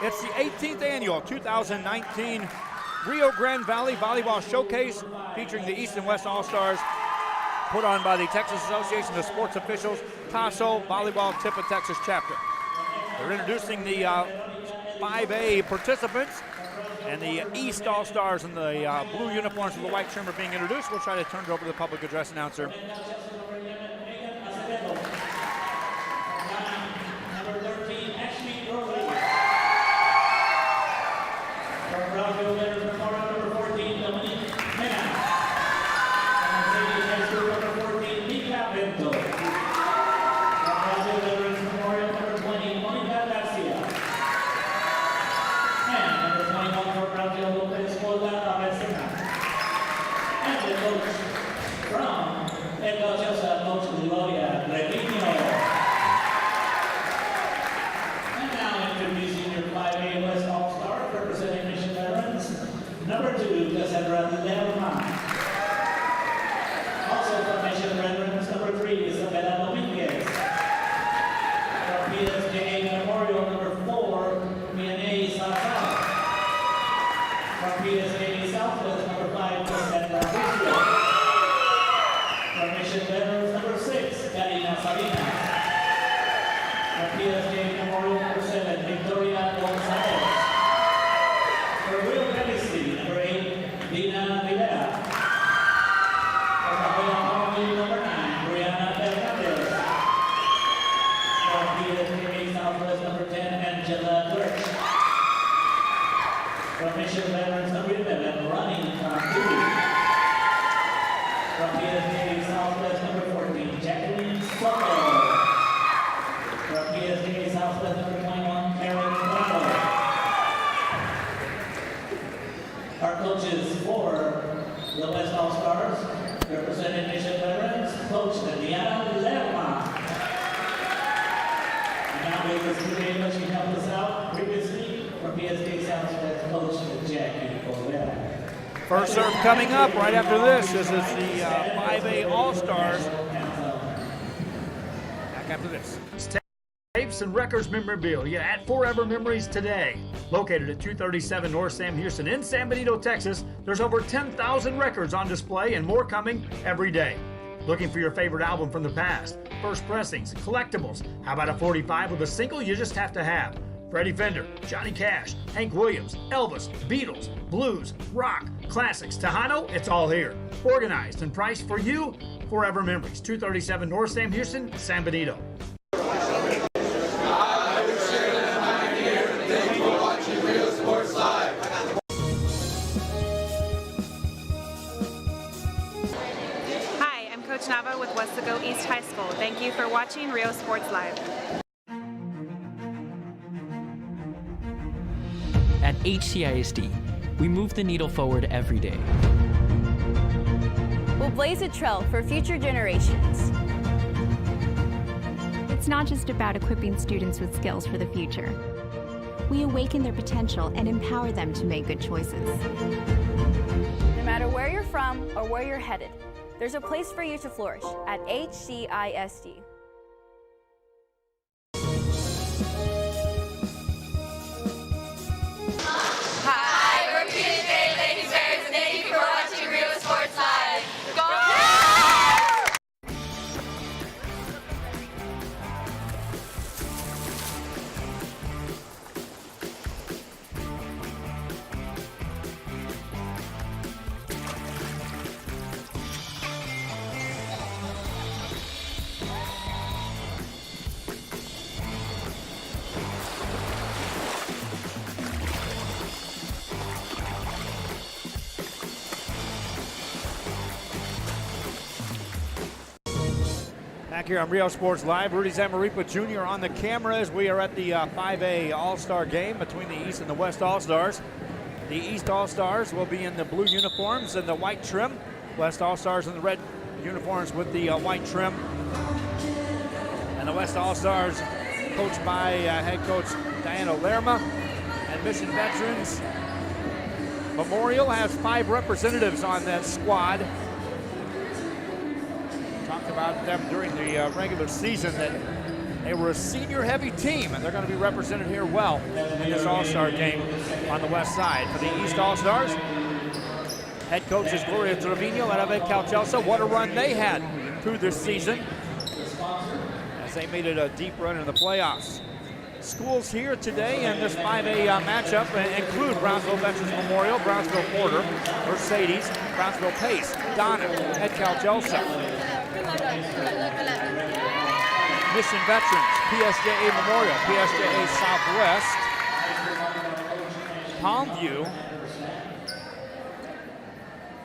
It's the 18th annual 2019 Rio Grande Valley Volleyball Showcase featuring the East and West All-Stars, put on by the Texas Association of Sports Officials, TASO Volleyball Tip of Texas chapter. They're introducing the 5A participants, and the East All-Stars in the blue uniforms with the white trim are being introduced. We'll try to turn it over to the public address announcer. First serve coming up right after this. This is the 5A All-Stars. Back after this. Tapes and records memorabilia at Forever Memories today. Located at 237 North Sam Houston in San Benito, Texas, there's over 10,000 records on display and more coming every day. Looking for your favorite album from the past? First pressings, collectibles. How about a 45 with a single you just have to have? Freddie Fender, Johnny Cash, Hank Williams, Elvis, Beatles, blues, rock, classics, Tejano, it's all here. Organized and priced for you. Forever Memories, 237 North Sam Houston, San Benito. Hi, I'm Coach Nava with Westaco East High School. Thank you for watching Rio Sports Live. At HCISD, we move the needle forward every day. We'll blaze a trail for future generations. It's not just about equipping students with skills for the future. We awaken their potential and empower them to make good choices. No matter where you're from or where you're headed, there's a place for you to flourish at HCISD. Back here on Rio Sports Live, Rudy Zamaripa Jr. on the camera as we are at the 5A All-Star game between the East and the West All-Stars. The East All-Stars will be in the blue uniforms and the white trim. West All-Stars in the red uniforms with the white trim. And the West All-Stars coached by head coach Diana Lerma. And Mission Veterans Memorial has 5 representatives on that squad. Talked about them during the regular season that They were a senior-heavy team, and they're going to be represented here well in this All-Star game on the west side. For the East All-Stars, head coach is Gloria Trevino out of Ed Calcelsa. What a run they had through this season as they made it a deep run in the playoffs. Schools here today in this 5A matchup include Brownsville Veterans Memorial, Brownsville Porter, Mercedes, Brownsville Pace, Donna, Ed Calcelsa. Mission Veterans, PSJA Memorial, PSJA Southwest, Palmview,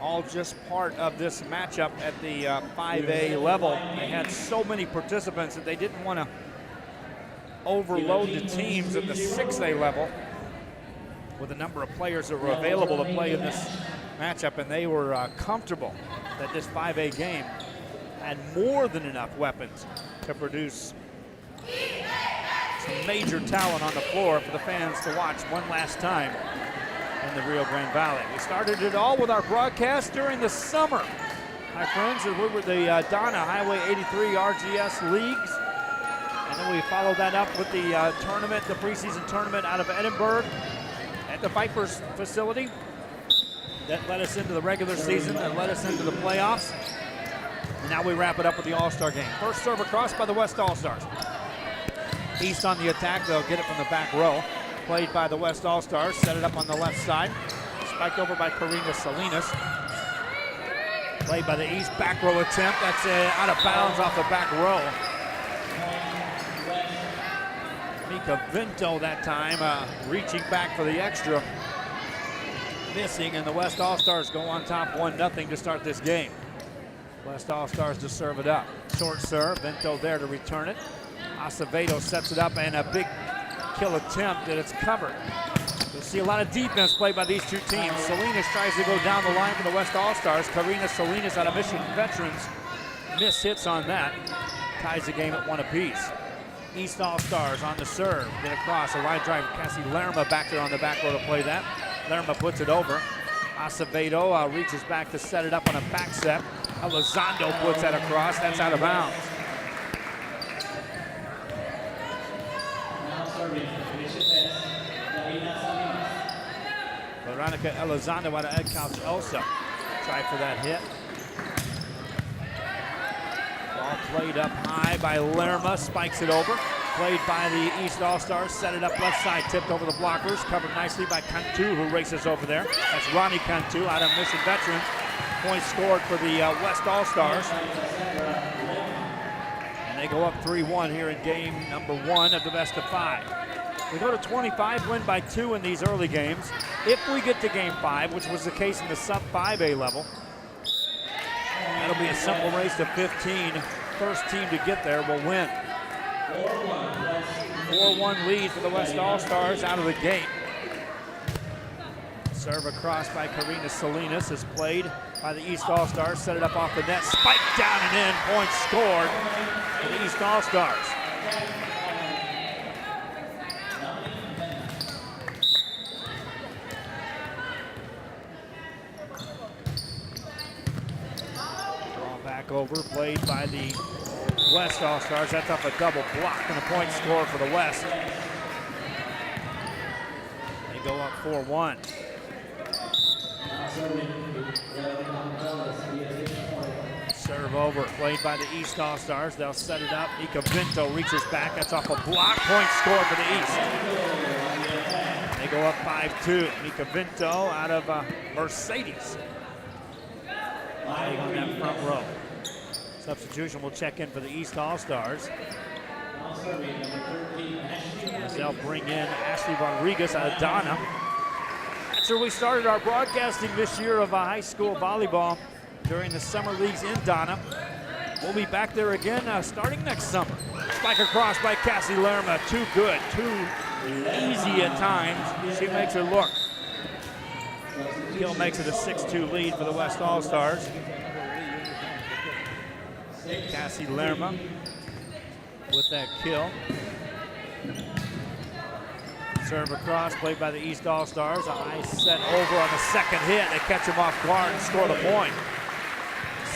all just part of this matchup at the 5A level. They had so many participants that they didn't want to overload the teams at the 6A level with the number of players that were available to play in this matchup, and they were comfortable that this 5A game had more than enough weapons to produce some major talent on the floor for the fans to watch one last time in the Rio Grande Valley. We started it all with our broadcast during the summer, my friends, as we were the Donna Highway 83 RGS Leagues. And then we followed that up with the tournament, the preseason tournament out of Edinburgh at the Vipers facility. That led us into the regular season, that led us into the playoffs. And now we wrap it up with the All-Star game. First serve across by the West All-Stars. East on the attack, they'll get it from the back row. Played by the West All-Stars, set it up on the left side. Spiked over by Karina Salinas. Played by the East, back row attempt. That's out of bounds off the back row. Mika Vinto that time, reaching back for the extra. Missing, and the West All-Stars go on top 1-0 to start this game. West All-Stars to serve it up. Short serve, Vinto there to return it. Acevedo sets it up, and a big kill attempt, and it's covered. You'll see a lot of defense played by these two teams. Salinas tries to go down the line for the West All-Stars. Karina Salinas out of Mission Veterans. Miss hits on that. Ties the game at 1 apiece. East All-Stars on the serve. Get across, a wide drive. Cassie Lerma back there on the back row to play that. Lerma puts it over. Acevedo reaches back to set it up on a back set. Elizondo puts that across. That's out of bounds. Veronica Elizondo out of Ed Calcelsa. Try for that hit. Ball played up high by Lerma, spikes it over. Played by the East All-Stars, set it up left side, tipped over the blockers, covered nicely by Cantu, who races over there. That's Ronnie Cantu out of Mission Veterans. Points scored for the West All-Stars. And they go up 3-1 here in game number 1 of the best of 5. We go to 25, win by 2 in these early games. If we get to game 5, which was the case in the sub-5A level, that'll be a simple race to 15. First team to get there will win. 4-1 lead for the West All-Stars out of the gate. Serve across by Karina Salinas is played by the East All-Stars. Set it up off the net, spiked down and in. Points scored for the East All-Stars. Over, played by the West All-Stars. That's off a double block and a point score for the West. They go up 4-1. Serve over, played by the East All-Stars. They'll set it up. Mika Vinto reaches back. That's off a block. Point score for the East. They go up 5-2. Mika Vinto out of Mercedes. Playing on that front row. Substitution will check in for the East All-Stars. As they'll bring in Ashley Rodriguez out of Donna. That's where we started our broadcasting this year of high school volleyball during the summer leagues in Donna. We'll be back there again starting next summer. Spike across by Cassie Lerma. Too good, too easy at times. She makes it look. Gill makes it a 6-2 lead for the West All-Stars. Cassie Lerma with that kill. Serve across, played by the East All-Stars. A high set over on the second hit. They catch him off guard and score the point.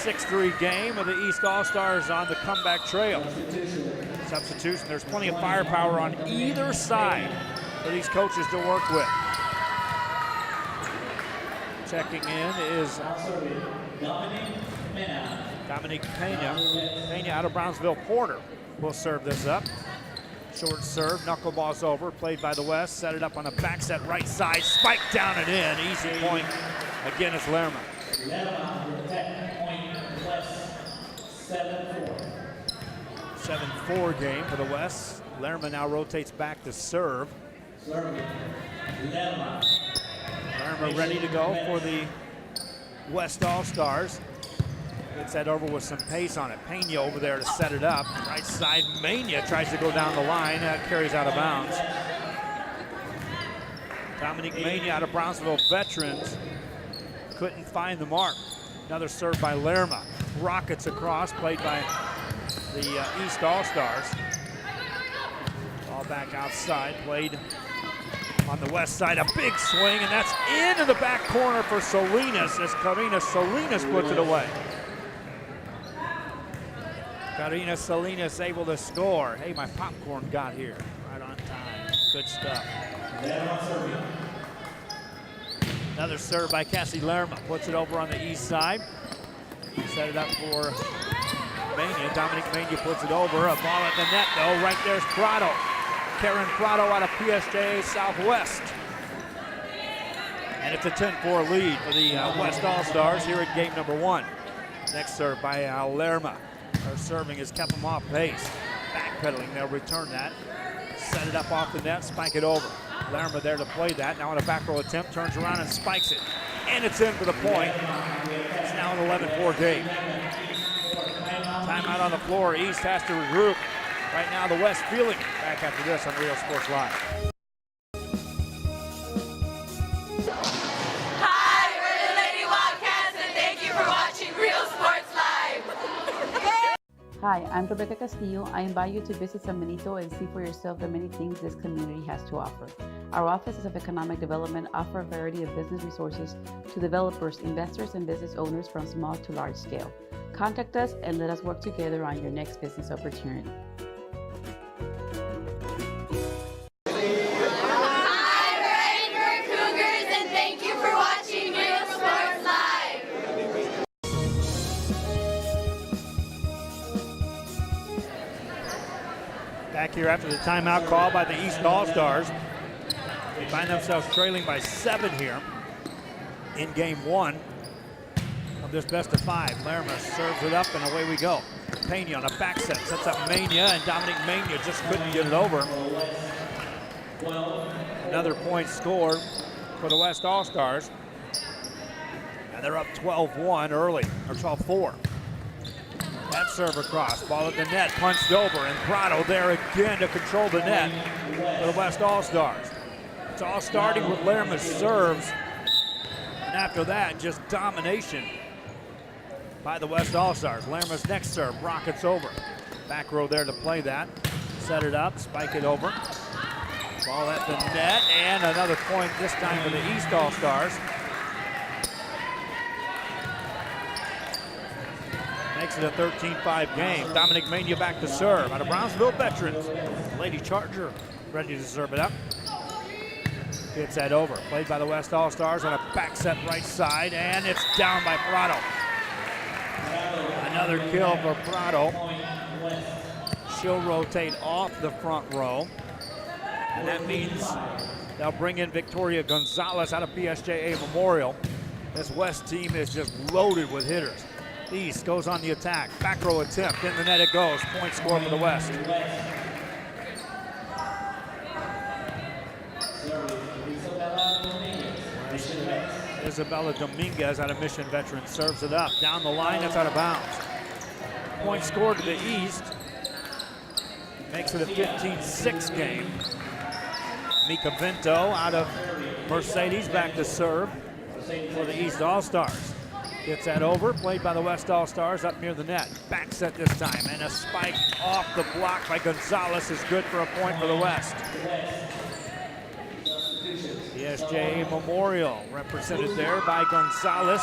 6-3 game with the East All-Stars on the comeback trail. Substitution, there's plenty of firepower on either side for these coaches to work with. Checking in is Dominique Pena. Pena out of Brownsville. Porter will serve this up. Short serve, knuckleball's over, played by the West, set it up on the back set right side, spike down and in, easy point. Again, it's Lerma. 7-4 game for the West. Lerma now rotates back to serve. Lerma ready to go for the West All-Stars. Gets that over with some pace on it. Pena over there to set it up. Right side, Mania tries to go down the line. That carries out of bounds. Dominique Mania out of Brownsville Veterans. Couldn't find the mark. Another serve by Lerma. Rockets across, played by the East All-Stars. Ball back outside, played on the West side. A big swing, and that's into the back corner for Salinas as Karina Salinas puts it away. Karina Salinas able to score. Hey, my popcorn got here right on time. Good stuff. Another serve by Cassie Lerma. Puts it over on the east side. Set it up for Mania. Dominique Mania puts it over. A ball at the net, though. Right there's Prado. Karen Prado out of PSJ Southwest. And it's a 10-4 lead for the West All-Stars here in game number 1. Next serve by Lerma. Her serving has kept them off pace. Backpedaling, they'll return that. Set it up off the net, spike it over. Lerma there to play that. Now on a back row attempt, turns around and spikes it. And it's in for the point. It's now an 11-4 game. Timeout on the floor. East has to regroup. Right now the West feeling. Back after this on Real Sports Live. Hi, we're the Lady Wildcats, and thank you for watching Real Sports Live. Hi, I'm Rebecca Castillo. I invite you to visit San Benito and see for yourself the many things this community has to offer. Our offices of economic development offer a variety of business resources to developers, investors, and business owners from small to large scale. Contact us and let us work together on your next business opportunity. Back here after the timeout call by the East All-Stars. They find themselves trailing by 7 here in game 1 of this best of 5. Lerma serves it up and away we go. Pena on a back set, sets up Mania, and Dominique Mania just couldn't get it over. Another point scored for the West All-Stars. And they're up 12-1 early, or 12-4. That serve across, ball at the net, punched over, and Prado there again to control the net for the West All-Stars. It's all starting with Lerma's serves, and after that, just domination by the West All-Stars. Lerma's next serve, rockets over. Back row there to play that. Set it up, spike it over. Ball at the net, and another point this time for the East All-Stars. Makes it a 13-5 game. Dominique Mania back to serve out of Brownsville Veterans. Lady Charger ready to serve it up. Gets that over. Played by the West All-Stars on a back set right side, and it's down by Prado. Another kill for Prado. She'll rotate off the front row. And that means they'll bring in Victoria Gonzalez out of PSJA Memorial. This West team is just loaded with hitters. East goes on the attack. Back row attempt. In the net it goes. Point score for the West. Isabella Dominguez out of Mission Veterans serves it up. Down the line, that's out of bounds. Point scored to the East. Makes it a 15-6 game. Mika Vento out of Mercedes back to serve for the East All-Stars. Gets that over, played by the West All-Stars up near the net. Back set this time, and a spike off the block by Gonzalez is good for a point for the West. PSJA Memorial represented there by Gonzalez.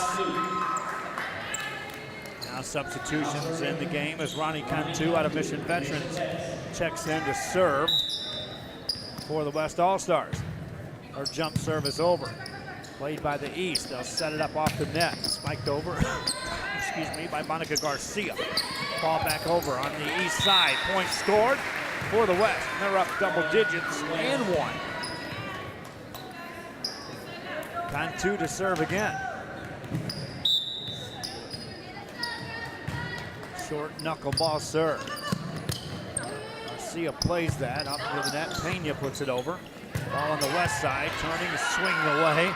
Now substitutions in the game as Ronnie Cantu out of Mission Veterans checks in to serve for the West All-Stars. Her jump serve is over. Played by the East. They'll set it up off the net. Spiked over, excuse me, by Monica Garcia. Ball back over on the East side. Point scored for the West. And they're up double digits and one. Cantu to serve again. Short knuckleball serve. Garcia plays that up near the net. Pena puts it over. Ball on the West side, turning, swinging away.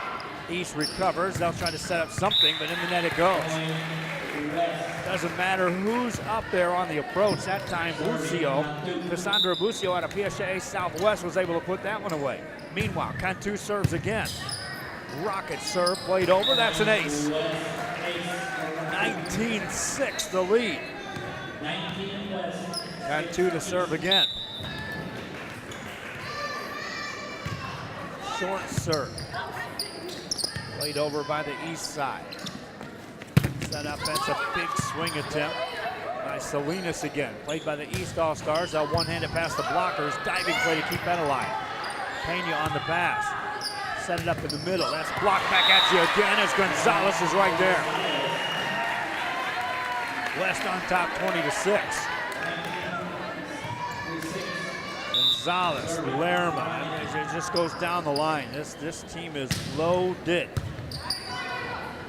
East recovers. They'll try to set up something, but in the net it goes. Doesn't matter who's up there on the approach. That time, Bucio, Cassandra Bucio out of PSA Southwest was able to put that one away. Meanwhile, Cantu serves again. Rocket serve played over. That's an ace. 19-6 the lead. Cantu to serve again. Short serve. Played over by the East side. Set up, that's a big swing attempt by Salinas again. Played by the East All-Stars. They'll one-hand it past the blockers. Diving play to keep that alive. Pena on the pass. Set it up in the middle. That's blocked back at you again as Gonzalez is right there. West on top 20-6. Gonzalez, Lerma, it just goes down the line. This team is loaded.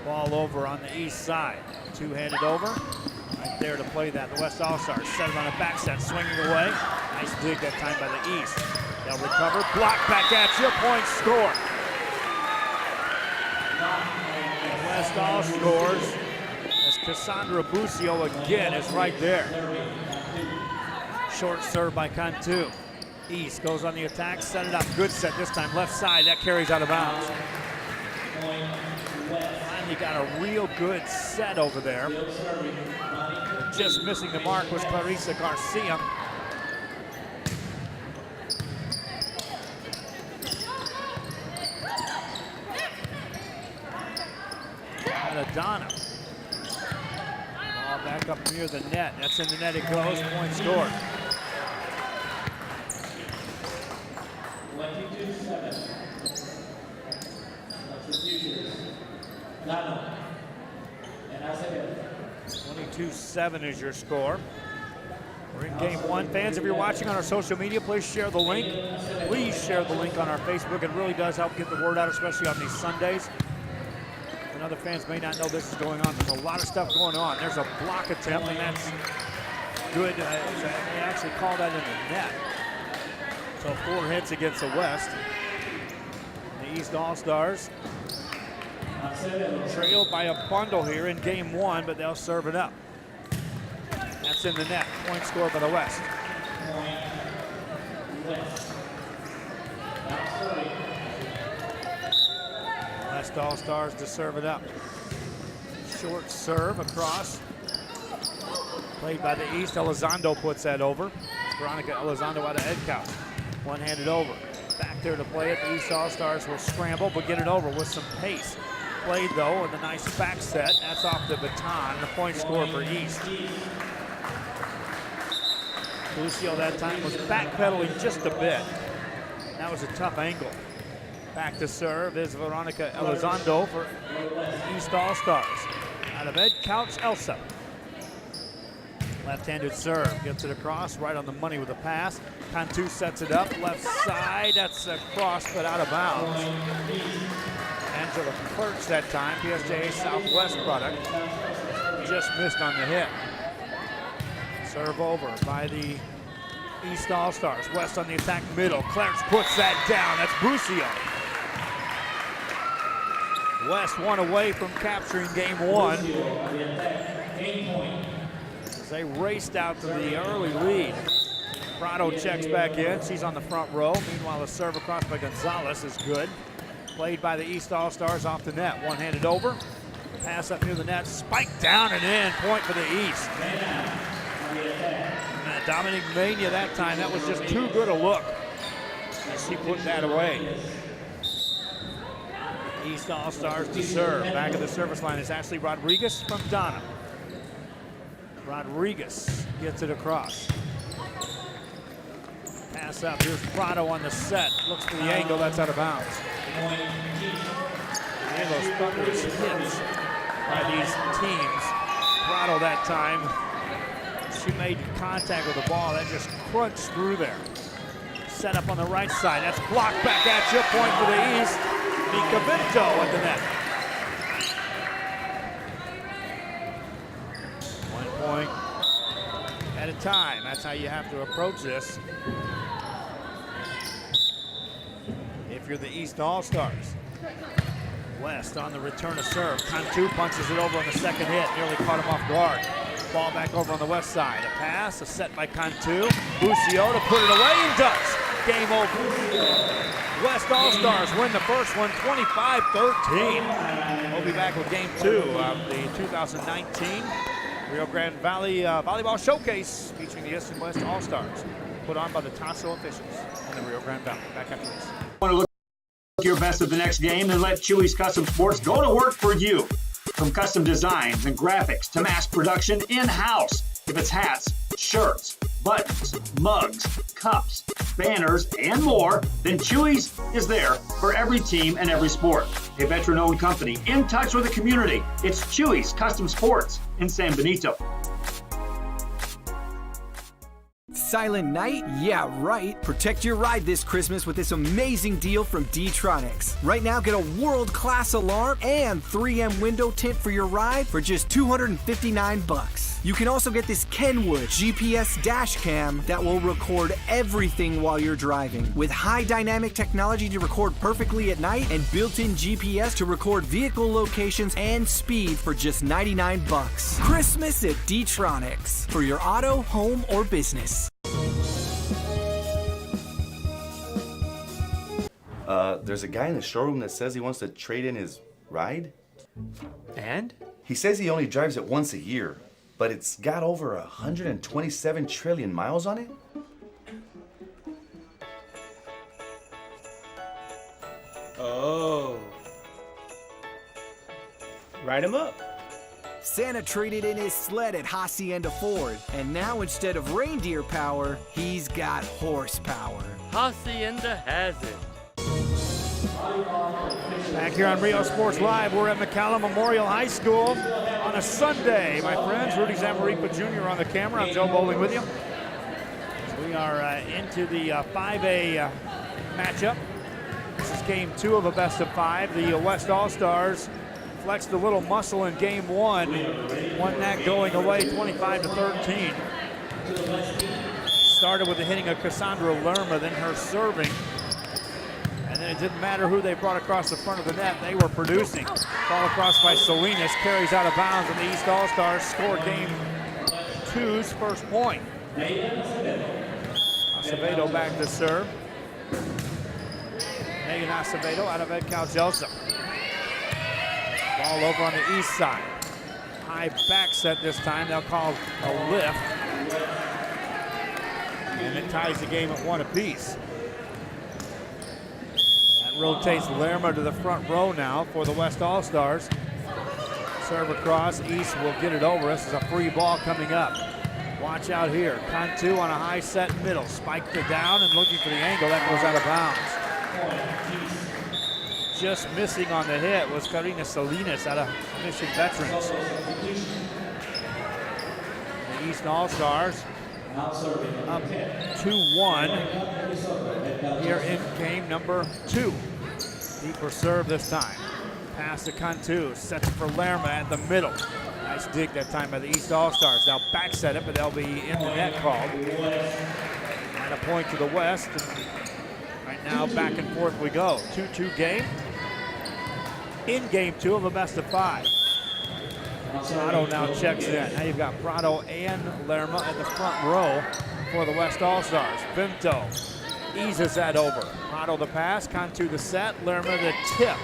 Ball over on the East side. Two-handed over. Right there to play that. The West All-Stars set it on a back set, swinging away. Nice dig that time by the East. They'll recover. Block back at you. Point score. The West All scores as Cassandra Bucio again is right there. Short serve by Cantu. East goes on the attack, set it up. Good set this time. Left side. That carries out of bounds. Finally got a real good set over there. Just missing the mark was Clarissa Garcia. Donna. Ball back up near the net. That's in the net it goes. Point scored. 22-7 is your score. We're in game one. Fans, if you're watching on our social media, please share the link. Please share the link on our Facebook. It really does help get the word out, especially on these Sundays. And other fans may not know this is going on. There's a lot of stuff going on. There's a block attempt, and that's good. They actually call that in the net. So 4 hits against the West. The East All-Stars trailed by a bundle here in game one, but they'll serve it up. That's in the net. Point scored by the West. West All-Stars to serve it up. Short serve across. Played by the East. Elizondo puts that over. Veronica Elizondo out of head count. One-handed over. Back there to play it. The East All-Stars will scramble, but get it over with some pace. Played, though, with a nice back set. That's off the baton. And a point score for East. Lucio that time was backpedaling just a bit. That was a tough angle. Back to serve is Veronica Elizondo for the East All-Stars. Out of Ed Couch, Elsa. Left-handed serve, gets it across, right on the money with a pass. Cantu sets it up, left side, that's a cross, but out of bounds. Angela Perch that time, PSJA Southwest product, just missed on the hit. Serve over by the East All-Stars. West on the attack middle. Clarence puts that down. That's Bucio. West one away from capturing game one. As they raced out to the early lead. Prado checks back in. She's on the front row. Meanwhile, the serve across by Gonzalez is good. Played by the East All-Stars off the net. One-handed over. Pass up near the net. Spike down and in. Point for the East. Dominic Mania that time. That was just too good a look. As she put that away. East All-Stars to serve. Back of the service line is Ashley Rodriguez from Donna. Rodriguez gets it across. Pass up. Here's Prado on the set. Looks for the angle. That's out of bounds. Those thunderous hits by these teams. Prado that time, she made contact with the ball. That just crunched through there. Set up on the right side. That's blocked back at you. Point for the East. Mika Vinto at the net. 1 point at a time. That's how you have to approach this if you're the East All-Stars. West on the return of serve. Cantu punches it over on the second hit. Nearly caught him off guard. Ball back over on the west side. A pass, a set by Cantu. Busio to put it away and does. Game over. West All-Stars win the first one 25-13. We'll be back with game 2 of the 2019 Rio Grande Valley Volleyball Showcase featuring the East and West All-Stars, put on by the TASO officials in the Rio Grande Valley. Back after this. Want to look your best at the next game? Then let Chewy's Custom Sports go to work for you. From custom designs and graphics to mass production in-house. If it's hats, shirts, buttons, mugs, cups, banners, and more, then Chewy's is there for every team and every sport. A veteran-owned company in touch with the community. It's Chewy's Custom Sports in San Benito. Silent Night? Yeah, right. Protect your ride this Christmas with this amazing deal from D-Tronics. Right now, get a world-class alarm and 3M window tint for your ride for just $259. You can also get this Kenwood GPS dash cam that will record everything while you're driving. With high dynamic technology to record perfectly at night and built-in GPS to record vehicle locations and speed for just $99. Christmas at D-Tronics for your auto, home, or business. There's a guy in the showroom that says he wants to trade in his ride. And? He says he only drives it once a year, but it's got over 127 trillion miles on it. Oh. Write him up. Santa traded in his sled at Hacienda Ford, and now instead of reindeer power, he's got horsepower. Hacienda has it. Back here on Rio Sports Live, we're at McCallum Memorial High School on a Sunday, my friends. Rudy Zamaripa Jr. on the camera. I'm Joe Bowling with you. So we are into the 5A matchup. This is game 2 of a best of 5. The West All-Stars flexed a little muscle in game 1. Won that going away 25-13. Started with the hitting of Cassandra Lerma, then her serving. And then it didn't matter who they brought across the front of the net, they were producing. Ball across by Salinas, carries out of bounds, and the East All-Stars scored game 2's first point. Acevedo back to serve. Megan Acevedo out of Ed Calgelsa. Ball over on the east side. High back set this time, they'll call a lift. And it ties the game at 1 apiece. Rotates Lerma to the front row now for the West All-Stars. Serve across, East will get it over. This is a free ball coming up. Watch out here. Cantu on a high set middle. Spiked it down and looking for the angle. That goes out of bounds. Just missing on the hit was Karina Salinas out of Mission Veterans. The East All-Stars up 2-1 here in game number 2. Deeper serve this time. Pass to Cantu, sets it for Lerma at the middle. Nice dig that time by the East All-Stars. They'll back set it, but they'll be in the net called. And a point to the West. And right now, back and forth we go. 2-2 game. In game 2 of a best of 5. Prado now checks in. Now you've got Prado and Lerma at the front row for the West All-Stars. Vinto eases that over. Prado the pass, Cantu the set, Lerma the tip.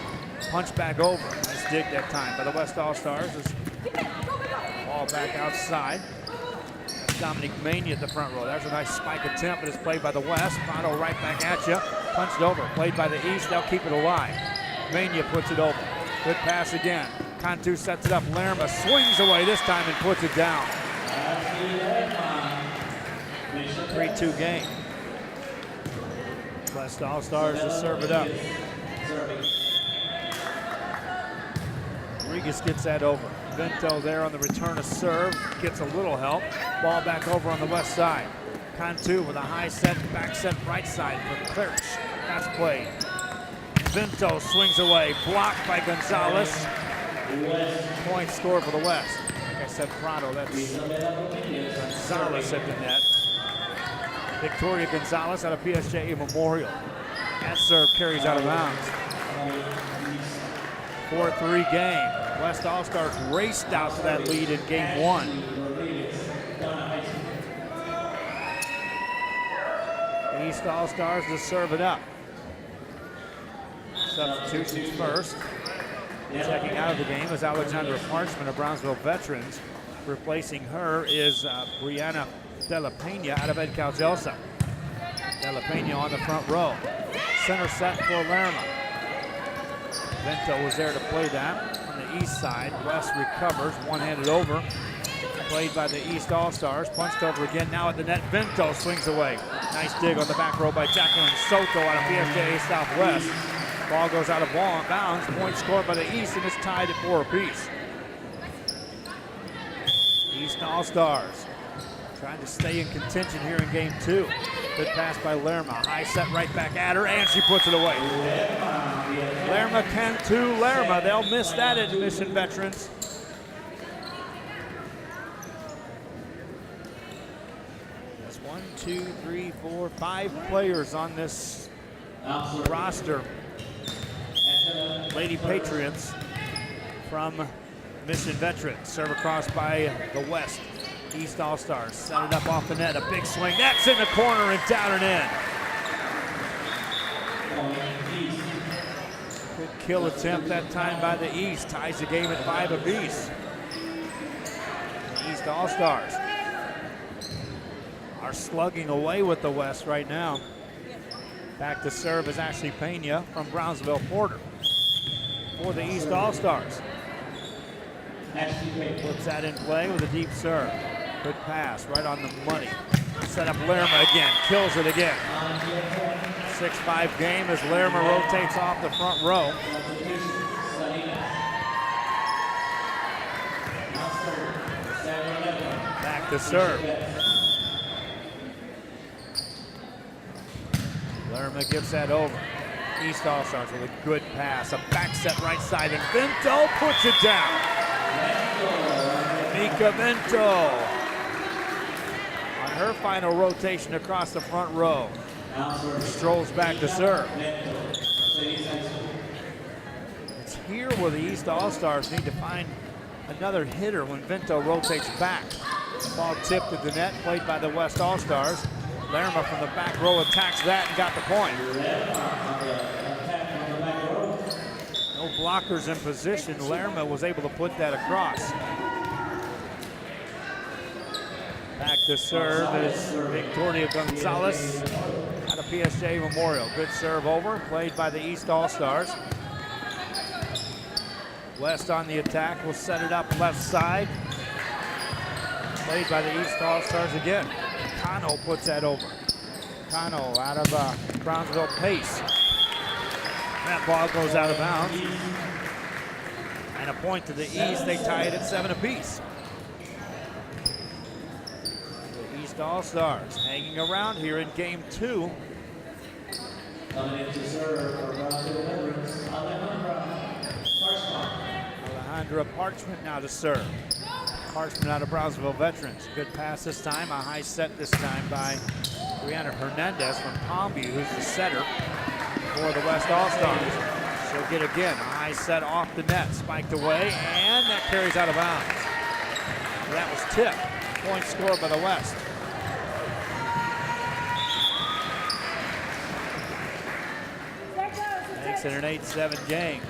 Punch back over. Nice dig that time by the West All-Stars. Ball back outside. That's Dominique Mania at the front row. There's a nice spike attempt, but it's played by the West. Prado right back at you. Punched over. Played by the East. They'll keep it alive. Mania puts it over. Good pass again. Cantu sets it up. Lerma swings away this time and puts it down. 3-2 game. West All-Stars to serve it up. Rodriguez gets that over. Vento there on the return of serve. Gets a little help. Ball back over on the west side. Cantu with a high set, back set right side for Clerch. That's played. Vento swings away. Blocked by Gonzalez. Point score for the West. Like I said, Prado, that's Gonzalez at the net. Victoria Gonzalez out of PSJ Memorial. That serve carries out of bounds. 4-3 game. West All-Stars raced out to that lead in game 1. East All-Stars to serve it up. Substitutions first. Checking out of the game is Alexandra Parchman of Brownsville Veterans. Replacing her is Brianna De La Pena out of Ed Calgelsa. De La Pena on the front row. Center set for Lerma. Vento was there to play that on the east side. West recovers, one-handed over. Played by the East All-Stars, punched over again, now at the net. Vento swings away. Nice dig on the back row by Jacqueline Soto out of PSJ Southwest. Ball goes out of bounds. Point scored by the East, and it's tied at 4 apiece. East All-Stars trying to stay in contention here in game 2. Good pass by Lerma. High set right back at her, and she puts it away. Lerma, Cantu, Lerma. They'll miss that at Mission Veterans. That's 1, 2, 3, 4, 5 players on this roster. Lady Patriots from Mission Veterans. Serve across by the West. East All-Stars set it up off the net. A big swing. That's in the corner and down and in. Good kill attempt that time by the East. Ties the game at 5 apiece. The East All-Stars are slugging away with the West right now. Back to serve is Ashley Pena from Brownsville Porter for the East All-Stars. Puts that in play with a deep serve. Good pass, right on the money. Set up Lerma again, kills it again. 6-5 game as Lerma rotates off the front row. Back to serve. Lerma gives that over. East All-Stars with a good pass. A back set right side, and Vento puts it down. Mika Vento on her final rotation across the front row. Strolls back to serve. It's here where the East All-Stars need to find another hitter when Vento rotates back. Ball tipped at the net, played by the West All-Stars. Lerma from the back row attacks that and got the point. No blockers in position. Lerma was able to put that across. Back to serve is Victoria Gonzalez out of PSJ Memorial. Good serve over, played by the East All-Stars. West on the attack, will set it up left side. Played by the East All-Stars again. Cano puts that over. Cano out of Brownsville Pace. That ball goes out of bounds. And a point to the East. They tie it at 7 apiece. The East All-Stars hanging around here in game 2. Alejandra Parchment now to serve. Parchment out of Brownsville Veterans. Good pass this time. A high set this time by Brianna Hernandez from Palmview, who's the setter for the West All-Stars. She'll get again. A high set off the net. Spiked away, and that carries out of bounds. That was tipped. Point scored by the West. Makes it an 8-7 game.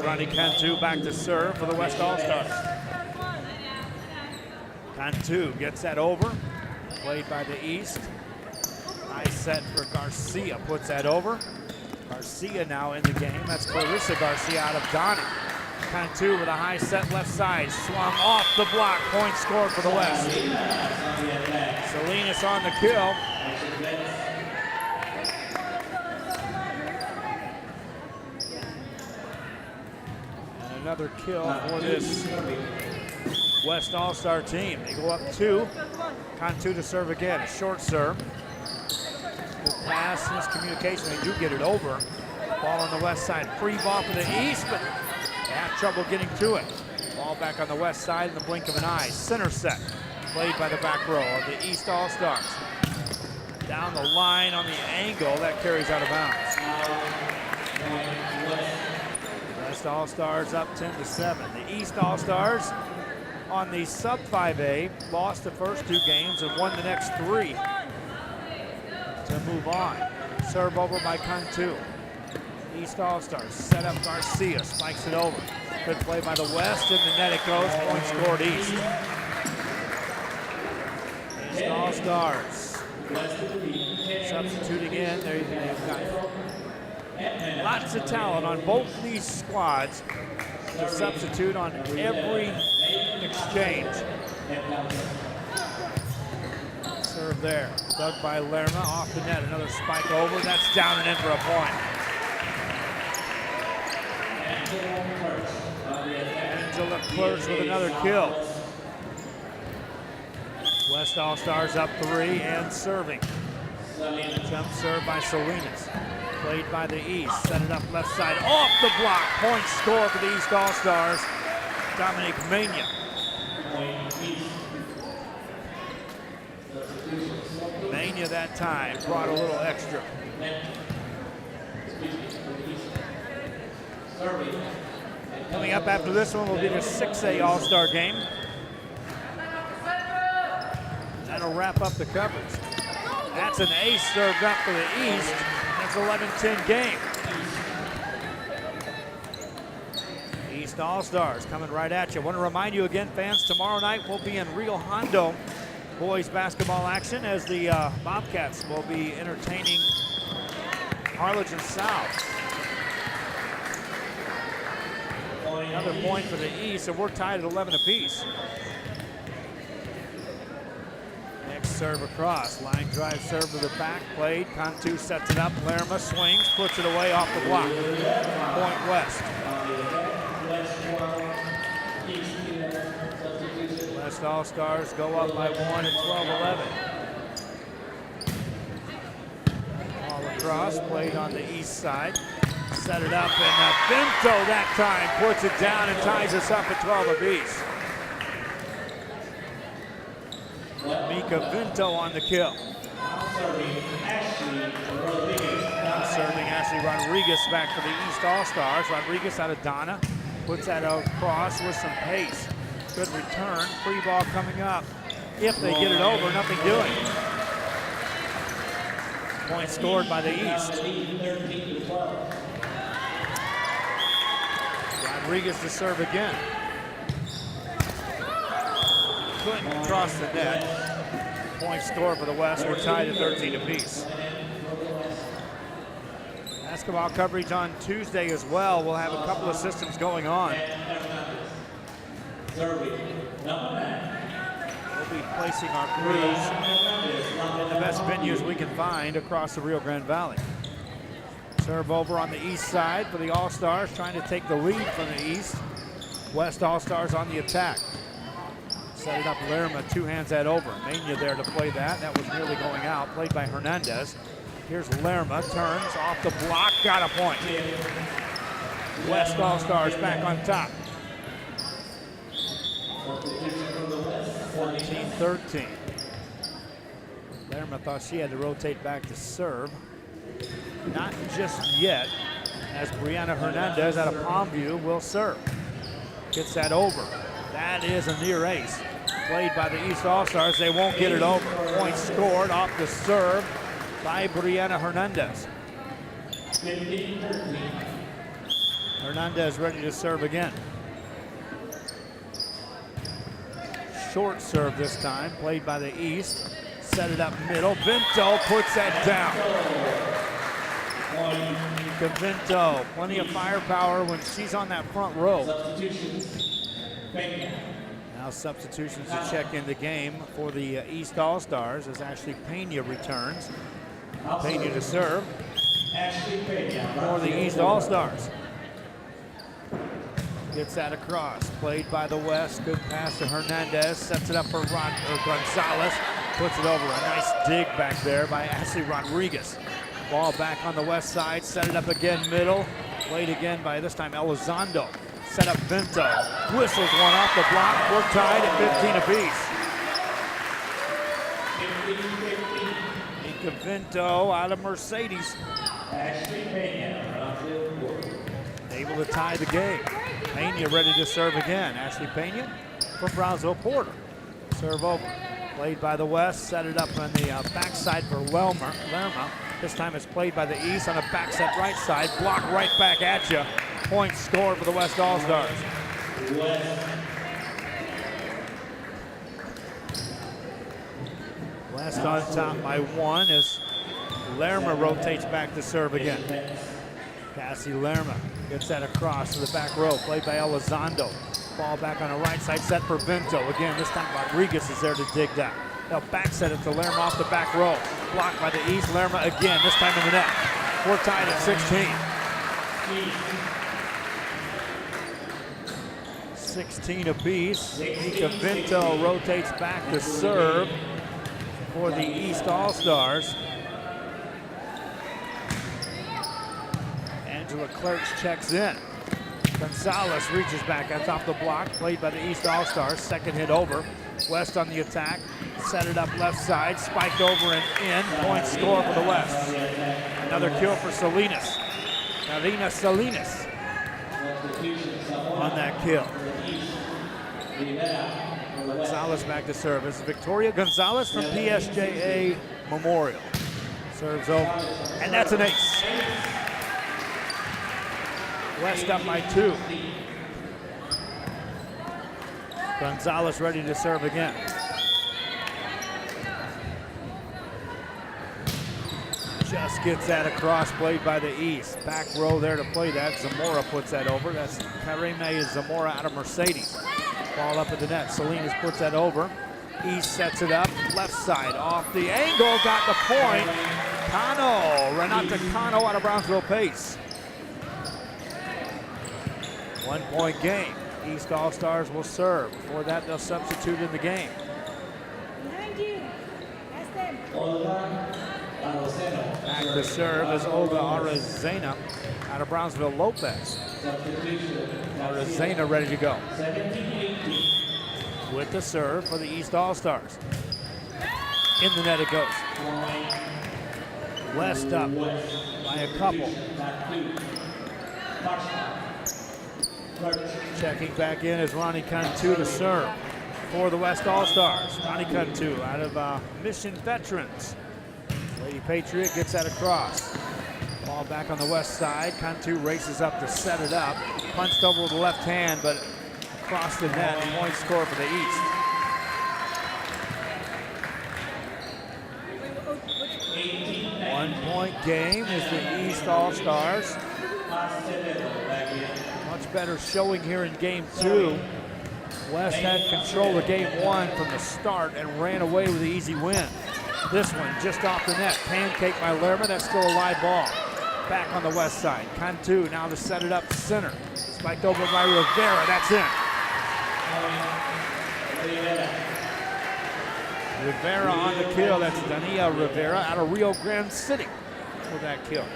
Ronnie Cantu back to serve for the West All-Stars. Cantu gets that over, played by the East. High set for Garcia, puts that over. Garcia now in the game. That's Clarissa Garcia out of Donnie. Cantu with a high set left side. Swung off the block. Point scored for the West. Salinas on the kill. And another kill for this West All-Star team. They go up 2. Cantu to serve again. A short serve. Good pass, miscommunication. They do get it over. Ball on the west side. Free ball for the East, but they have trouble getting to it. Ball back on the west side in the blink of an eye. Center set. Played by the back row of the East All-Stars. Down the line on the angle. That carries out of bounds. West All-Stars up 10-7. The East All-Stars on the sub-5A lost the first 2 games and won the next 3 to move on. Serve over by Cantu. East All-Stars set up Garcia, spikes it over. Good play by the West, and the net it goes. Point scored East. East All-Stars substituting in. They've got lots of talent on both these squads to substitute on every exchange. Serve there. Dug by Lerma off the net. Another spike over. That's down and in for a point. Angela Clerks with another kill. West All-Stars up 3 and serving. Jump serve by Salinas. Played by the East. Set it up left side. Off the block. Point score for the East All-Stars. Dominic Mania. Mania that time brought a little extra. Coming up after this one will be the 6A All-Star game. That'll wrap up the coverage. That's an ace served up for the East. That's 11-10 game. East All-Stars coming right at you. I want to remind you again, fans, tomorrow night we'll be in Rio Hondo boys basketball action as the Bobcats will be entertaining Harlingen South. Another point for the East, and we're tied at 11 apiece. Next serve across. Line drive serve to the back. Played. Cantu sets it up. Lerma swings, puts it away off the block. Point West. West All-Stars go up by 1 at 12-11. Ball across. Played on the east side. Set it up, and Vinto that time puts it down and ties us up at 12 apiece. Mika Vinto on the kill. Serving Ashley Rodriguez back for the East All-Stars. Rodriguez out of Donna. Puts that across with some pace. Good return. Free ball coming up. If they get it over, nothing doing. Point scored by the East. Rodriguez to serve again. Couldn't cross the net. Point score for the West. We're tied at 13 apiece. Basketball coverage on Tuesday as well. We'll have a couple of systems going on. We'll be placing our crews in the best venues we can find across the Rio Grande Valley. Serve over on the east side for the All-Stars, trying to take the lead from the east. West All-Stars on the attack. Set it up, Lerma, 2 hands that over. Mania there to play that. That was nearly going out, played by Hernandez. Here's Lerma, turns off the block, got a point. West All-Stars back on top. 14-13. Lerma thought she had to rotate back to serve. Not just yet, as Brianna Hernandez out of Palmview will serve. Gets that over. That is a near ace. Played by the East All-Stars. They won't get it over. Point scored off the serve by Brianna Hernandez. Hernandez ready to serve again. Short serve this time, played by the East. Set it up middle. Vinto puts that down. Cavinto, plenty of firepower when she's on that front row. Now substitutions to check in the game for the East All-Stars as Ashley Pena returns. Pena to serve for the East All-Stars. Gets that across, played by the West. Good pass to Hernandez, sets it up for Gonzalez, puts it over. A nice dig back there by Ashley Rodriguez. Ball back on the West side, set it up again middle. Played again by this time Elizondo. Set up Vinto, whistles one off the block. We're tied at 15 apiece. Nika Vinto out of Mercedes. Able to tie the game. Pena ready to serve again. Ashley Pena from Brownsville Porter. Serve over. Played by the West, set it up on the backside for Lerma. This time it's played by the East on the backside right side. Block right back at you. Point scored for the West All-Stars. West on top by 1 as Lerma rotates back to serve again. Cassie Lerma gets that across to the back row, played by Elizondo. Ball back on the right side, set for Vinto. Again, this time Rodriguez is there to dig that. They'll back set it to Lerma off the back row. Blocked by the East, Lerma again, this time in the net. We're tied at 16. 16 apiece. Nika Vinto rotates back to serve for the East All-Stars. Angela Clerks checks in. Gonzalez reaches back atop the block, played by the East All-Stars. Second hit over. West on the attack. Set it up left side, spiked over and in. Point score for the West. Another kill for Salinas. Karina Salinas on that kill. Gonzalez back to service. Victoria Gonzalez from PSJA Memorial. Serves over, and that's an ace. West up by 2. Gonzalez ready to serve again. Just gets that across, played by the East. Back row there to play that. Zamora puts that over. That's Karime Zamora out of Mercedes. Ball up at the net. Salinas puts that over. East sets it up. Left side off the angle. Got the point. Cano. Renata Cano out of Brownsville Pace. 1 point game. East All-Stars will serve. Before that, they'll substitute in the game. Back to serve is Olga Arazena out of Brownsville Lopez. Arazena ready to go. With the serve for the East All-Stars. In the net it goes. West up by a couple. Checking back in is Ronnie Cantu to serve for the West All-Stars. Ronnie Cantu out of Mission Veterans. Lady Patriot gets that across. Ball back on the West side. Cantu races up to set it up. Punched over with the left hand, but across the net. Point score for the East. One-point game is the East All-Stars. Much better showing here in game 2. West had control of game 1 from the start and ran away with the easy win. This one just off the net. Pancake by Lerma. That's still a live ball. Back on the West side. Cantu now to set it up center. Spiked over by Rivera. That's in. Rivera on the kill. That's Dania Rivera out of Rio Grande City for that kill.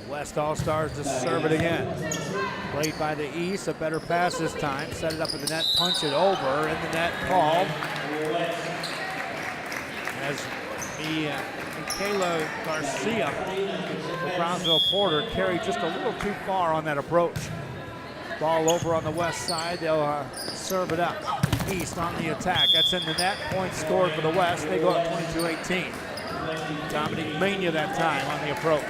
West All-Stars to serve it again. Played by the East. A better pass this time. Set it up in the net. Punch it over. In the net. Called. As Michaela Garcia for Brownsville Porter carried just a little too far on that approach. Ball over on the West side. They'll serve it up. East on the attack. That's in the net. Point scored for the West. They go up 22-18. Dominique Mania that time on the approach.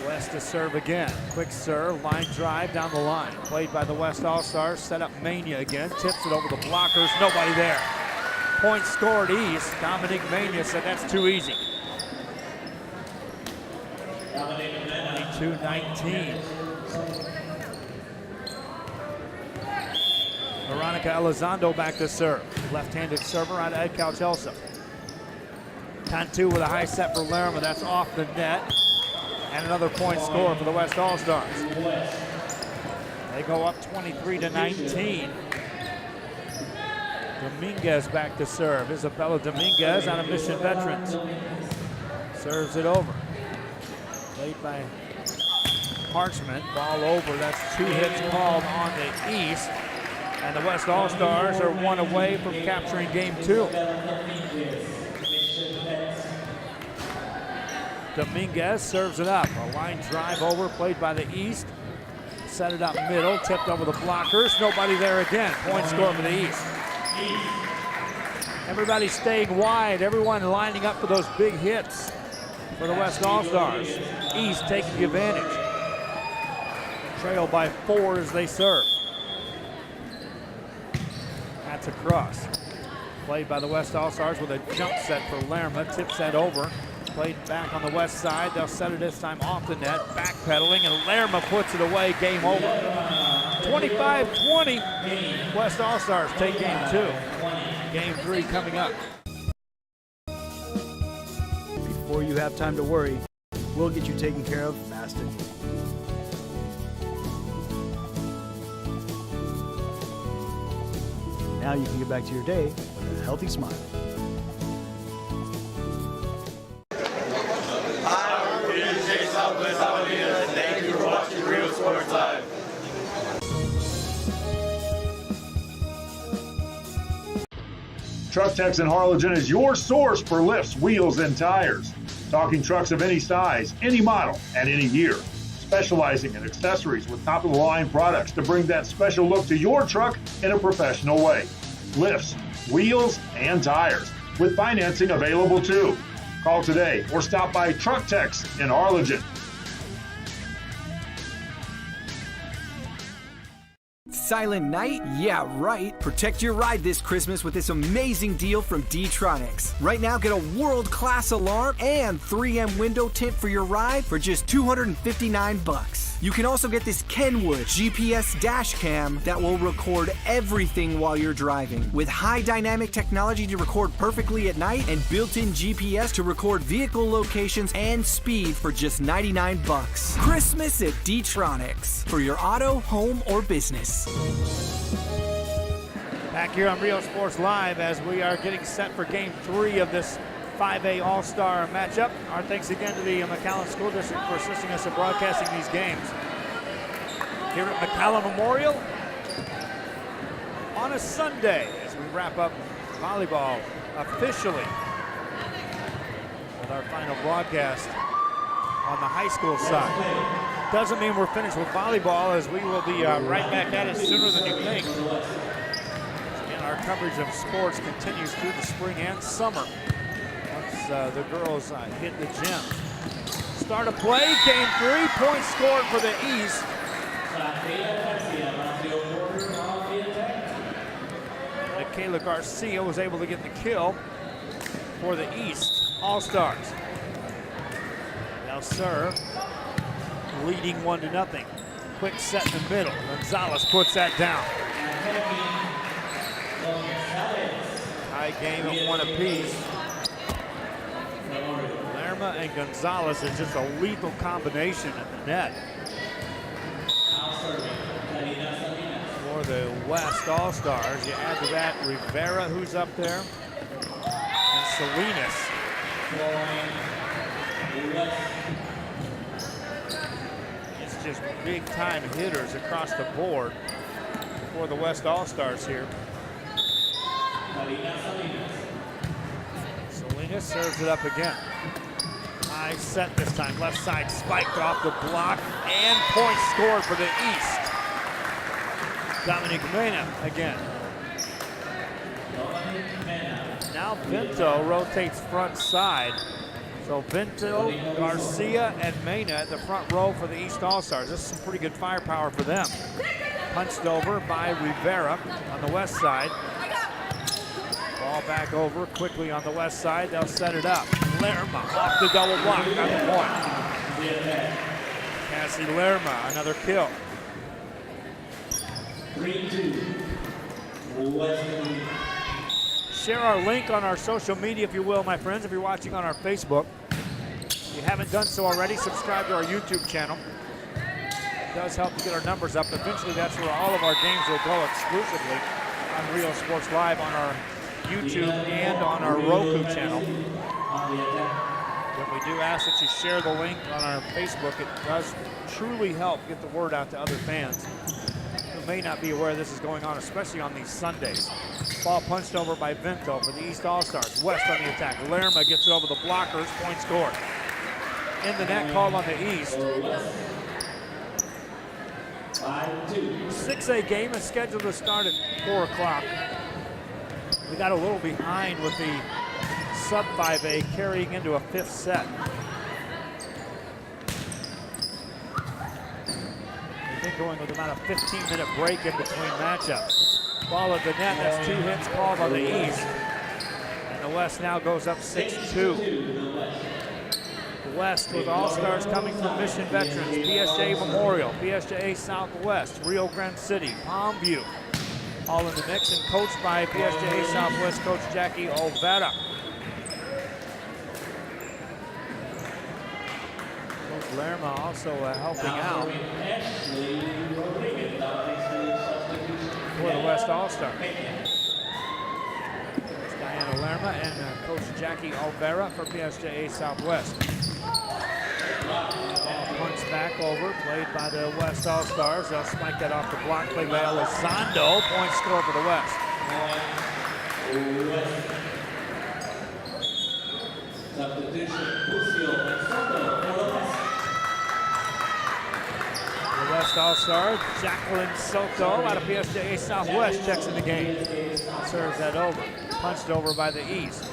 West to serve again. Quick serve, line drive down the line. Played by the West All-Stars. Set up Mania again. Tips it over the blockers. Nobody there. Point scored East. Dominique Mania said that's too easy. 22-19. Veronica Elizondo back to serve. Left-handed server out of Ed Calchelsa. Cantu with a high set for Lerma. That's off the net. And another point score for the West All-Stars. They go up 23-19. Dominguez back to serve. Isabella Dominguez out of Mission Veterans. Serves it over. Played by Parchment. Ball over. That's 2 hits called on the East. And the West All-Stars are 1 away from capturing game 2. Dominguez serves it up. A line drive over played by the East. Set it up middle, tipped over the blockers. Nobody there again. Point score for the East. Everybody staying wide. Everyone lining up for those big hits for the West All-Stars. East taking the advantage. Trail by 4 as they serve. That's a cross. Played by the West All-Stars with a jump set for Lerma. Tip set over. Played back on the west side. They'll set it this time off the net. Backpedaling, and Lerma puts it away. Game over. 25-20. West All-Stars take game 2. Game 3 coming up. Before you have time to worry, we'll get you taken care of fast and easy. Now you can get back to your day with a healthy smile. Thank you for watching Real Sports Live. Truck Techs in Harlingen is your source for lifts, wheels, and tires. Talking trucks of any size, any model, and any year. Specializing in accessories with top-of-the-line products to bring that special look to your truck in a professional way. Lifts, wheels, and tires, with financing available too. Call today or stop by Truck Techs in Harlingen. Silent Night? Yeah, right. Protect your ride this Christmas with this amazing deal from D-Tronics. Right now, get a world-class alarm and 3M window tint for your ride for just $259. You can also get this Kenwood GPS dash cam that will record everything while you're driving. With high dynamic technology to record perfectly at night and built-in GPS to record vehicle locations and speed for just $99. Christmas at D-Tronics for your auto, home, or business. Back here on Real Sports Live as we are getting set for game 3 of this 5A All-Star matchup. Our thanks again to the McAllen School District for assisting us in broadcasting these games. Here at McAllen Memorial on a Sunday as we wrap up volleyball officially with our final broadcast on the high school side. Doesn't mean we're finished with volleyball, as we will be right back at it sooner than you think. And our coverage of sports continues through the spring and summer. The girls hit the gym. Start of play, game 3, points scored for the East. Michaela Garcia was able to get the kill for the East All-Stars. They'll serve, leading 1-0. Quick set in the middle. Gonzalez puts that down. Tie game at 1 apiece. Lerma and Gonzalez is just a lethal combination at the net. For the West All-Stars, you add to that Rivera, who's up there, and Salinas. It's just big-time hitters across the board for the West All-Stars here. Salinas serves it up again. High set this time. Left side spiked off the block, and points scored for the East. Dominic Mena again. Now Vinto rotates front side. So Vinto, Garcia, and Mena at the front row for the East All-Stars. This is some pretty good firepower for them. Punched over by Rivera on the west side. Ball back over quickly on the west side. They'll set it up. Lerma off the double block on the point. Cassie Lerma, another kill. 3-2. Share our link on our social media, if you will, my friends, if you're watching on our Facebook. If you haven't done so already, subscribe to our YouTube channel. It does help to get our numbers up. Eventually, that's where all of our games will go exclusively on Real Sports Live on our YouTube and on our Roku channel. But we do ask that you share the link on our Facebook. It does truly help get the word out to other fans who may not be aware this is going on, especially on these Sundays. Ball punched over by Vento for the East All-Stars. West on the attack. Lerma gets it over the blockers. Point scored. In the net call on the East. 6A game is scheduled to start at 4 o'clock. We got a little behind with the sub 5A carrying into a 5th set. We've been going with about a 15-minute break in between matchups. Ball at the net, that's 2 hits called on the East. And the West now goes up 6-2. The West with All-Stars coming from Mission Veterans, PSJ Memorial, PSJ Southwest, Rio Grande City, Palmview. All in the mix and coached by PSJ Southwest coach Jackie Olvera. Coach Lerma also helping out for the West All-Stars. It's Diana Lerma and coach Jackie Olvera for PSJ Southwest. Punch back over, played by the West All-Stars. They'll spike that off the block, played by Elizondo. Point score for the West. The West All-Star, Jacqueline Soto out of PSJ Southwest checks in the game. Serves that over. Punched over by the East.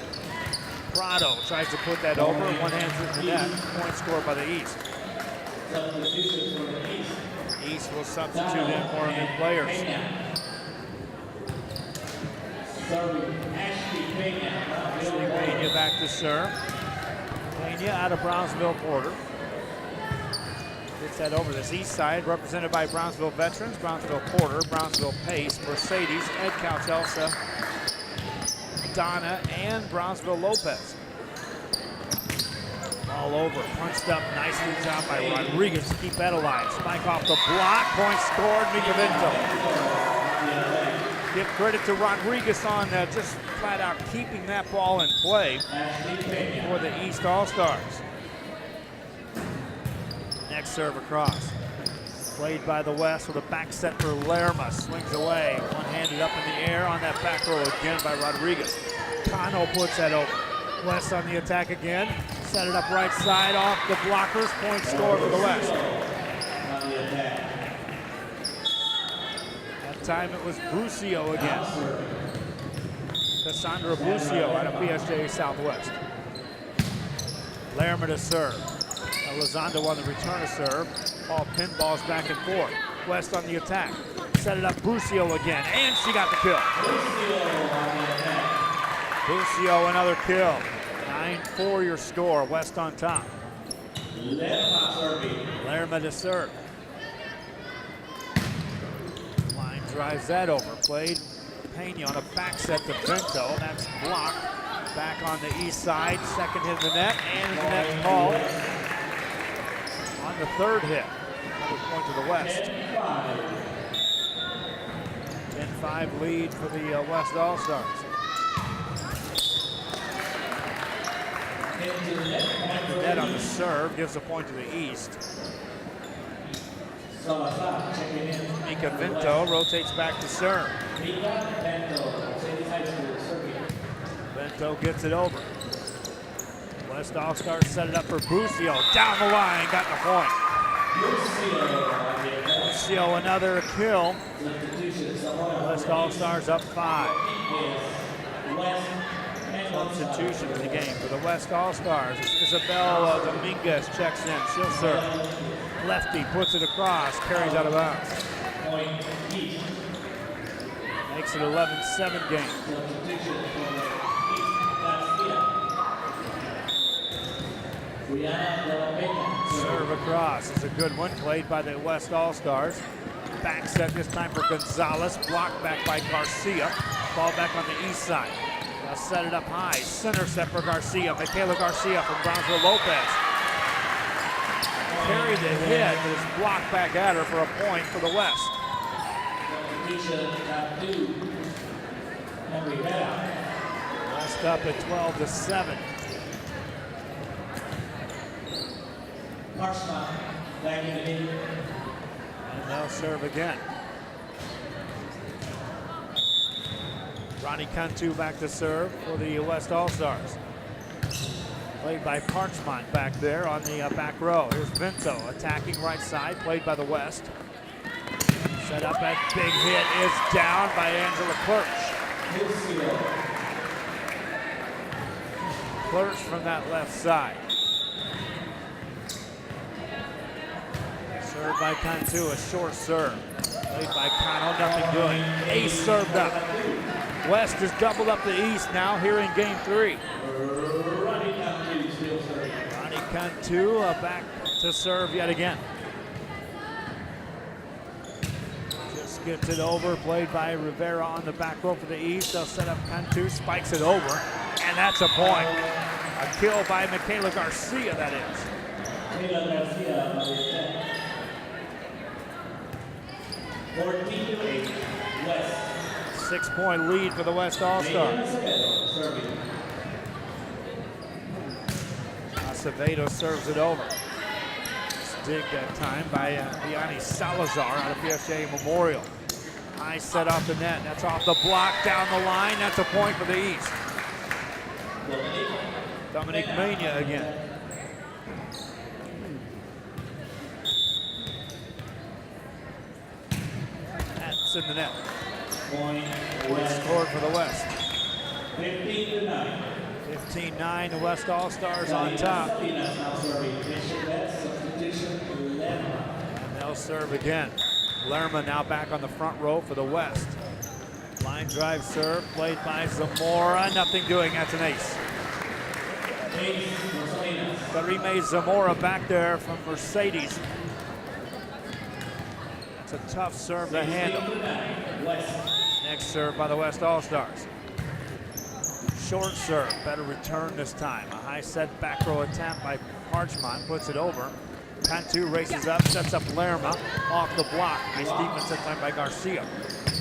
Prado tries to put that over. One hand's in the net. Point scored by the East. East will substitute in more new players. Ashley Pena back to serve. Pena out of Brownsville Porter. Gets that over this East side, represented by Brownsville Veterans, Brownsville Porter, Brownsville Pace, Mercedes, Ed Couch Elsa, Donna, and Brownsville Lopez. All over, punched up, nicely job by Rodriguez to keep that alive. Spike off the block, point scored, Mika Vento. Give credit to Rodriguez on just flat out keeping that ball in play for the East All-Stars. Next serve across. Played by the West with a back set for Lerma. Swings away, one-handed up in the air on that back row again by Rodriguez. Cano puts that over. West on the attack again. Set it up right side off the blockers. Point score for the West. That time it was Busio again. Cassandra Busio out of PSJ Southwest. Lerma to serve. Elizondo on the return to serve. All pinballs back and forth. West on the attack. Set it up, Busio again, and she got the kill. Busio another kill. 9-4 your score, West on top. Lerma to serve. Line drives that over. Played Pena on a back set to Vento. That's blocked. Back on the East side. Second hit in the net, and the net called on the third hit. Another point to the West. 10-5 lead for the West All-Stars. The net on the serve gives a point to the East. Mika Vento rotates back to serve. Vento gets it over. West All-Stars set it up for Busio. Down the line, got the point. Busio another kill. West All-Stars up 5. Substitution in the game for the West All-Stars. Isabel Dominguez checks in. She'll serve. Lefty puts it across, carries out of bounds. Makes it 11-7 game. Serve Serve across. It's a good one, played by the West All-Stars. Back set this time for Gonzalez. Blocked back by Garcia. Ball back on the east side. They'll set it up high. Center set for Garcia. Michaela Garcia from Brownsville Lopez. Carried the hit, but it's blocked back at her for a point for the West. West up at 12-7. And they'll serve again. Ronnie Cantu back to serve for the West All-Stars. Played by Parchment back there on the back row. Here's Vinto attacking right side, played by the West. Set up, that big hit is down by Angela Klurch. Klurch from that left side. Served by Cantu, a short serve. Played by Cano, nothing doing. Ace served up. West has doubled up the East now here in game 3. Ronnie Cantu back to serve yet again. Just gets it over, played by Rivera on the back row for the East. They'll set up Cantu, spikes it over, and that's a point. A kill by Michaela Garcia, that is. 14-8 West. 6-point lead for the West All-Stars. Acevedo serves it over. Dig that time by Vianney Salazar out of PSA Memorial. High set off the net. That's off the block down the line. That's a point for the East. Dominique Mania again. That's in the net. Point scored for the West. 15-9. 15-9, the West All-Stars on top. And they'll serve again. Lerma now back on the front row for the West. Line drive serve played by Zamora. Nothing doing, that's an ace. Karime Zamora back there from Mercedes. That's a tough serve to handle. Next serve by the West All-Stars. Short serve, better return this time. A high set back row attempt by Parchment, puts it over. Cantu races up, sets up Lerma off the block. Nice defense that time by Garcia.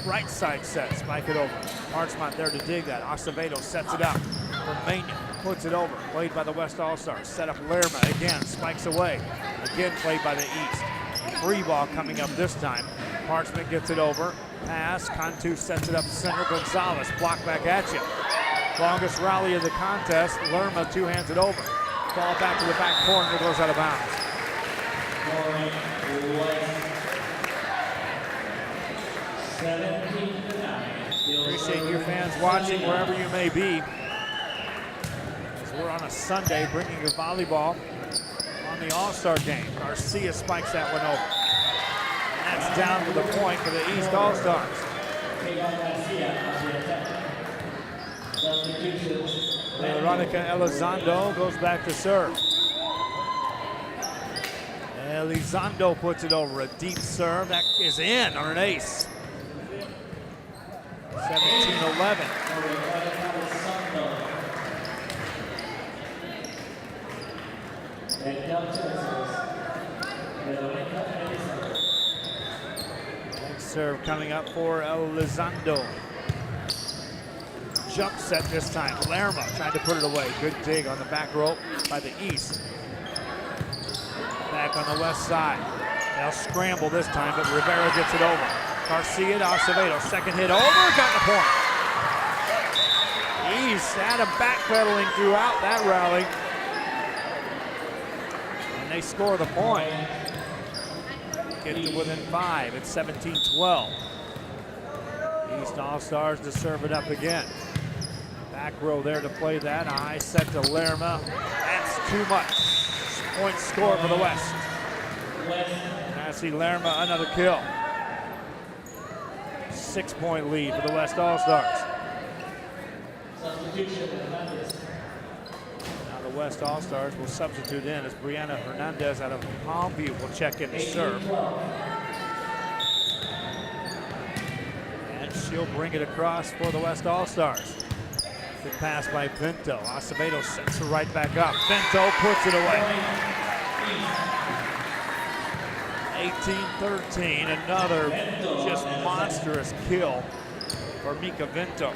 Right side set, spike it over. Parchment there to dig that. Acevedo sets it up for Mania, puts it over. Played by the West All-Stars. Set up Lerma again, spikes away. Again played by the East. Free ball coming up this time. Parchment gets it over. Pass, Cantu sets it up center. Gonzalez, block back at you. Longest rally of the contest. Lerma two hands it over. Ball back to the back corner, goes out of bounds. Appreciate you fans watching wherever you may be. As we're on a Sunday bringing you volleyball on the All-Star game. Garcia spikes that one over. And that's down for the point for the East All-Stars. Veronica Elizondo goes back to serve. Elizondo puts it over. A deep serve. That is in on an ace. 17-11. Next serve coming up for Elizondo. Jump set this time. Lerma trying to put it away. Good dig on the back rope by the East. Back on the west side. They'll scramble this time, but Rivera gets it over. Garcia to Acevedo. Second hit over. Got the point. East had him backpedaling throughout that rally. And they score the point. Get to within 5. It's 17-12. East All-Stars to serve it up again. Back row there to play that. A high set to Lerma. That's too much. Point score for the West. And I see Lerma another kill. 6-point lead for the West All-Stars. Now the West All-Stars will substitute in as Brianna Hernandez out of Palmview will check in to serve. And she'll bring it across for the West All-Stars. Good pass by Pinto. Acevedo sets her right back up. Pinto puts it away. 18-13, another just monstrous kill for Mika Vinto.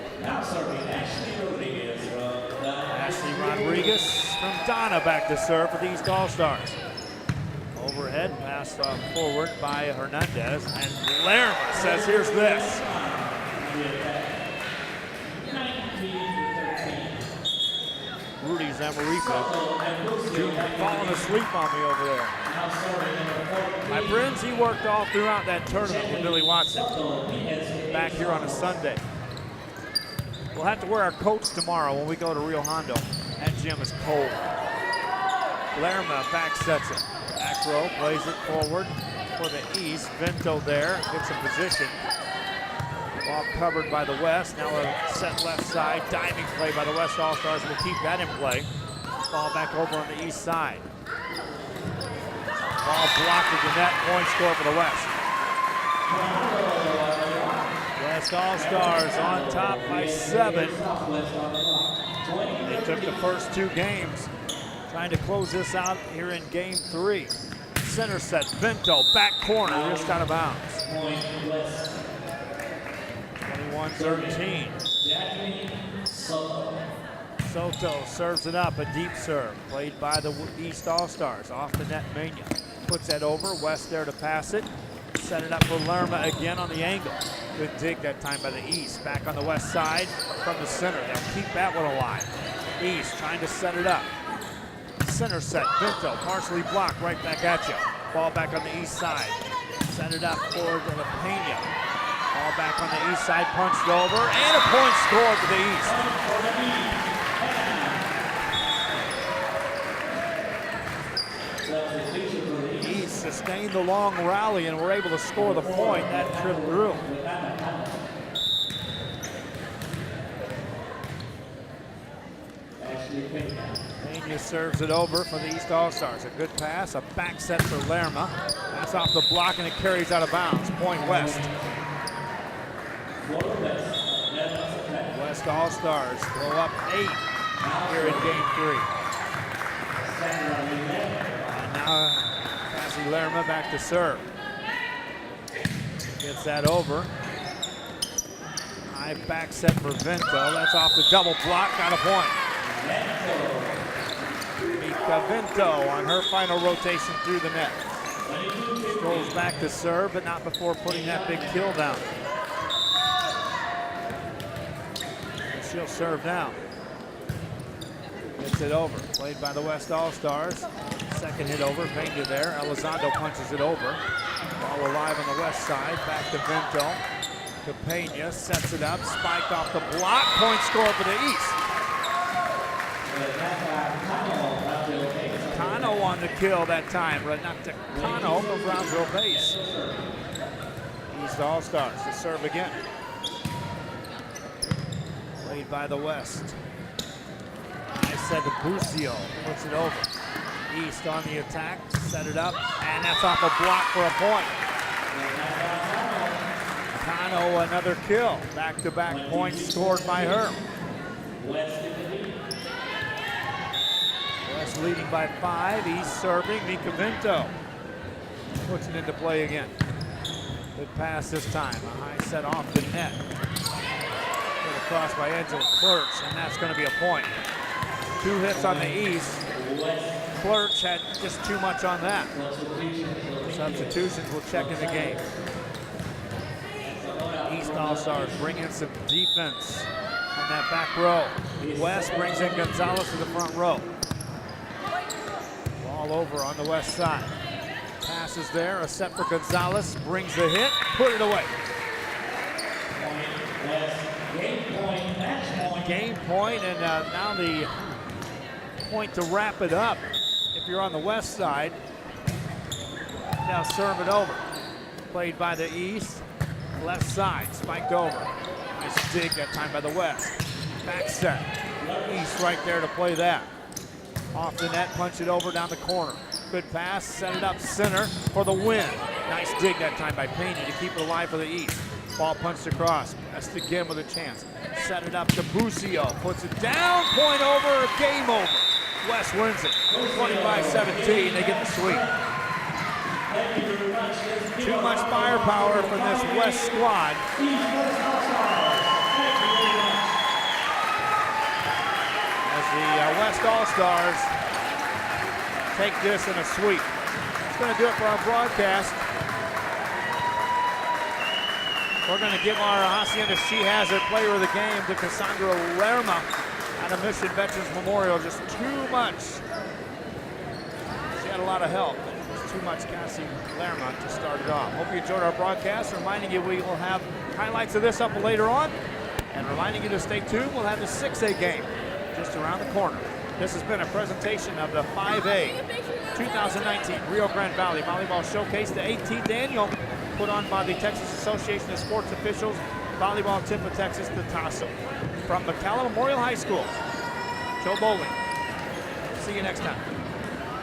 Ashley Rodriguez from Donna back to serve for the East All-Stars. Overhead pass forward by Hernandez, and Lerma says, here's this. Rudy Zamaripa falling asleep on me over there. My friends, he worked all throughout that tournament with Billy Watson back here on a Sunday. We'll have to wear our coats tomorrow when we go to Rio Hondo. That gym is cold. Lerma back sets it. Back row plays it forward for the East. Vinto there, gets in position. Ball covered by the West. Now a set left side. Diving play by the West All-Stars will keep that in play. Ball back over on the East side. Ball blocked at the net. Point score for the West. West All-Stars on top by 7. They took the first 2 games. Trying to close this out here in game 3. Center set. Vinto back corner. Just out of bounds. 21-13. Soto serves it up, a deep serve. Played by the East All-Stars. Off the net, Mena. Puts that over. West there to pass it. Set it up for Lerma again on the angle. Good dig that time by the East. Back on the West side from the center. They'll keep that one alive. East trying to set it up. Center set. Vinto partially blocked right back at you. Ball back on the East side. Set it up for De La Pena. Ball back on the East side, punched over, and a point scored for the East. East sustained the long rally and were able to score the point. That tripped through. Pena serves it over for the East All-Stars. A good pass, a back set for Lerma. That's off the block and it carries out of bounds. Point West. West All-Stars go up 8 here in game 3. And now Cassie Lerma back to serve. Gets that over. High back set for Vinto. That's off the double block, got a point. Mika Vinto on her final rotation through the net. Goes back to serve, but not before putting that big kill down. She'll serve now. Gets it over. Played by the West All-Stars. Second hit over. Pena there. Elizondo punches it over. Ball alive on the West side. Back to Vinto. To Pena. Sets it up. Spiked off the block. Point score for the East. Kano on the kill that time. Renata Kano from Brownsville base. East All-Stars to serve again. Played by the West. I said to Bucio, puts it over. East on the attack, set it up, and that's off a block for a point. Kano another kill. Back-to-back points scored by her. West leading by 5. East serving. Mika Vinto puts it into play again. Good pass this time. A high set off the net. Across by Angela Klurch, and that's going to be a point. 2 hits on the East. Klurch had just too much on that. Substitutions will check in the game. East All-Stars bring in some defense on that back row. West brings in Gonzalez to the front row. Ball over on the West side. Passes there, a set for Gonzalez, brings the hit, put it away. Game point, and now the point to wrap it up. If you're on the West side, now serve it over. Played by the East, left side, spiked over. Nice dig that time by the West. Back set, East right there to play that. Off the net, punch it over down the corner. Good pass, set it up center for the win. Nice dig that time by Pena to keep it alive for the East. Ball punched across. That's again with a chance. Set it up to Busio. Puts it down. Point over. Game over. West wins it. 25-17. They get the sweep. Too much firepower from this West squad. As the West All-Stars take this in a sweep. That's going to do it for our broadcast. We're going to give our Hacienda She Has It Player of the Game to Cassandra Lerma out of Mission Veterans Memorial. Just too much. She had a lot of help. Just too much Cassie Lerma to start it off. Hope you enjoyed our broadcast. Reminding you we will have highlights of this up later on. And reminding you to stay tuned. We'll have the 6A game just around the corner. This has been a presentation of the 5A 2019 Rio Grande Valley Volleyball Showcase, the 18th annual, put on by the Texas Association of Sports Officials, Volleyball Tip of Texas, the TASO. From McCalla Memorial High School, Joe Bowling. See you next time.